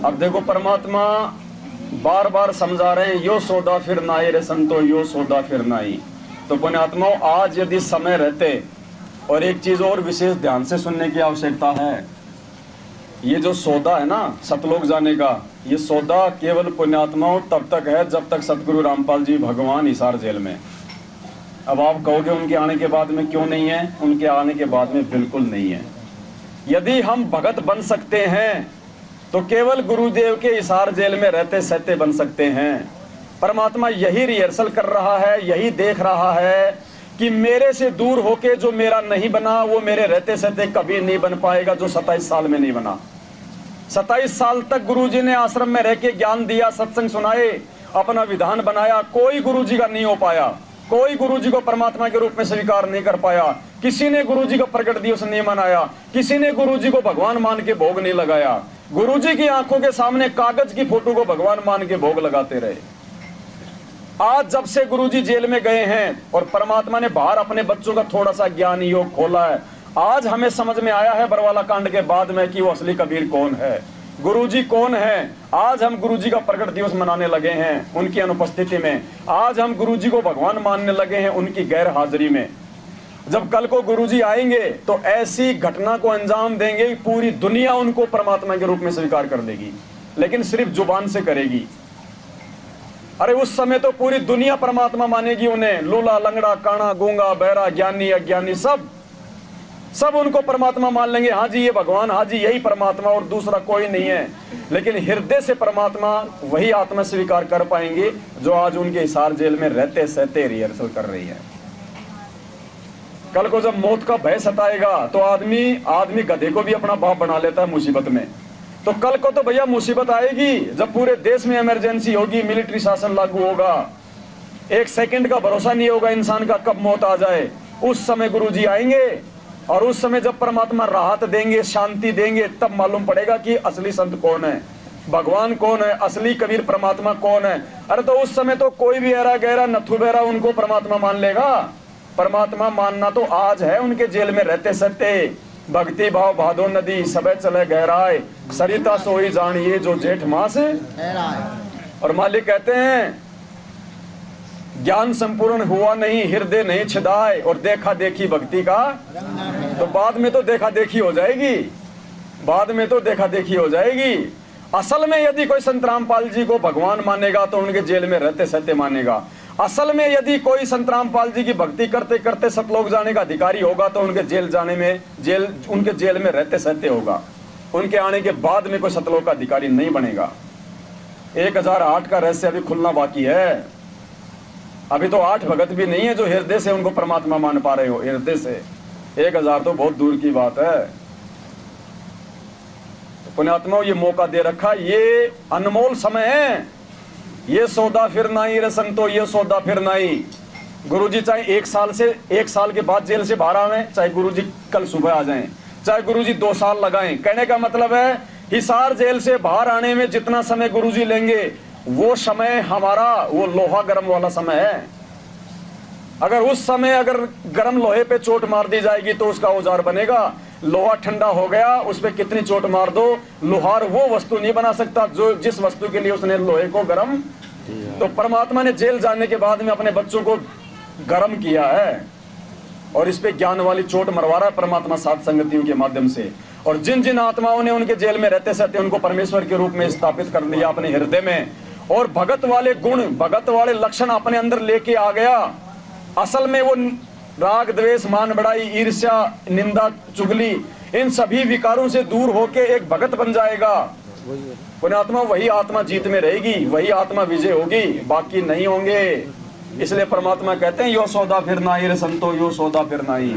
अब देखो परमात्मा बार बार समझा रहे हैं, यो सौदा फिर नाई रे संतो, यो सौदा फिर नाई। तो पुण्यात्माओं, आज यदि समय रहते, और एक चीज और विशेष ध्यान से सुनने की आवश्यकता है, ये जो सौदा है ना सतलोक जाने का, ये सौदा केवल पुण्यात्माओं तब तक है जब तक सतगुरु रामपाल जी भगवान हिसार जेल में। अब आप कहोगे उनके आने के बाद में क्यों नहीं है? उनके आने के बाद में बिल्कुल नहीं है। यदि हम भगत बन सकते हैं तो केवल गुरुदेव के हिसार जेल में रहते सहते बन सकते हैं। परमात्मा यही रिहर्सल कर रहा है, यही देख रहा है कि मेरे से दूर होके जो मेरा नहीं बना वो मेरे रहते सहते कभी नहीं बन पाएगा, जो 27 साल में नहीं बना। 27 साल तक गुरुजी ने आश्रम में रह के ज्ञान दिया, सत्संग सुनाए, अपना विधान बनाया, कोई गुरुजी का नहीं हो पाया, कोई गुरुजी को परमात्मा के रूप में स्वीकार नहीं कर पाया, किसी ने गुरुजी का प्रकट दिवस नहीं मनाया, किसी ने गुरुजी को भगवान मान के भोग नहीं लगाया, गुरुजी की आंखों के सामने कागज की फोटो को भगवान मान के भोग लगाते रहे। आज जब से गुरुजी जेल में गए हैं और परमात्मा ने बाहर अपने बच्चों का थोड़ा सा ज्ञान योग खोला है, आज हमें समझ में आया है बरवाला कांड के बाद में कि वो असली कबीर कौन है, गुरुजी कौन है। आज हम गुरुजी का प्रकट दिवस मनाने लगे हैं उनकी अनुपस्थिति में, आज हम गुरुजी को भगवान मानने लगे हैं उनकी गैर हाजिरी में। जब कल को गुरुजी आएंगे तो ऐसी घटना को अंजाम देंगे, पूरी दुनिया उनको परमात्मा के रूप में स्वीकार कर देगी, लेकिन सिर्फ जुबान से करेगी। अरे उस समय तो पूरी दुनिया परमात्मा मानेगी उन्हें, लूला लंगड़ा काना गूंगा बहरा ज्ञानी अज्ञानी सब उनको परमात्मा मान लेंगे। हाँ जी ये भगवान, हाँ जी यही परमात्मा और दूसरा कोई नहीं है। लेकिन हृदय से परमात्मा वही आत्मा स्वीकार कर पाएंगे जो आज उनके हिसार जेल में रहते सहते रिहर्सल कर रही है। कल को जब मौत का भय सताएगा तो आदमी गधे को भी अपना बाप बना लेता है मुसीबत में। तो कल को तो भैया मुसीबत आएगी जब पूरे देश में इमरजेंसी होगी, मिलिट्री शासन लागू होगा, एक सेकंड का भरोसा नहीं होगा इंसान का कब मौत आ जाए। उस समय गुरुजी आएंगे और उस समय जब परमात्मा राहत देंगे, शांति देंगे, तब मालूम पड़ेगा कि असली संत कौन है, भगवान कौन है, असली कबीर परमात्मा कौन है। अरे तो उस समय तो कोई भी ऐरा गहरा नथु बेरा उनको परमात्मा मान लेगा। परमात्मा मानना तो आज है उनके जेल में रहते सहते। भक्ति भाव भादो नदी सबे चले गहराए, सरिता सोई जानिए जो जेठ मास। और मालिक कहते हैं ज्ञान संपूर्ण हुआ नहीं, हृदय नहीं छिदाए, और देखा देखी भक्ति का। तो बाद में तो देखा देखी हो जाएगी, बाद में तो देखा देखी हो जाएगी। असल में यदि कोई संत रामपाल जी को भगवान मानेगा तो उनके जेल में रहते सहते मानेगा। असल में यदि कोई संत रामपाल जी की भक्ति करते करते सतलोक जाने का अधिकारी होगा तो उनके उनके जेल में रहते सहते होगा। उनके आने के बाद में कोई सतलोक का अधिकारी नहीं बनेगा। 1008 का रहस्य अभी खुलना बाकी है। अभी तो 8 भगत भी नहीं है जो हृदय से उनको परमात्मा मान पा रहे हो। हृदय से 1000 तो बहुत दूर की बात है। तो पुण्यात्माओं ये मौका दे रखा, ये अनमोल समय है। ये सौदा फिर नाई रे संतो, ये सौदा फिर नाई। गुरुजी चाहे 1 साल के बाद जेल से बाहर आवे, चाहे गुरुजी कल सुबह आ जाएं, चाहे गुरुजी 2 साल लगाएं। कहने का मतलब है हिसार जेल से बाहर आने में जितना समय गुरुजी लेंगे वो समय हमारा वो लोहा गर्म वाला समय है। अगर उस समय अगर गर्म लोहे पे चोट मार दी जाएगी तो उसका औजार बनेगा। लोहा ठंडा हो गया, उस पे कितनी चोट मार दो, लोहार वो वस्तु नहीं बना सकता जो जिस वस्तु के लिए उसने लोहे को गर्म। तो परमात्मा ने जेल जाने के बाद में अपने बच्चों को गर्म किया है और इस पे ज्ञान वाली चोट मरवा रहा है परमात्मा सात संगतियों के माध्यम से। और जिन जिन आत्माओं ने उनके जेल में रहते सहते उनको परमेश्वर के रूप में स्थापित कर लिया अपने हृदय में, और भगत वाले गुण, भगत वाले लक्षण अपने अंदर लेके आ गया। असल में वो राग द्वेष मान बढ़ाई ईर्ष्या निंदा चुगली इन सभी विकारों से दूर होके एक भगत बन जाएगा। पुण्यात्मा वही आत्मा जीत में रहेगी, वही आत्मा विजय होगी, बाकी नहीं होंगे। इसलिए परमात्मा कहते हैं यो सौदा फिर नाई रे संतो, यो सौदा फिर नाई।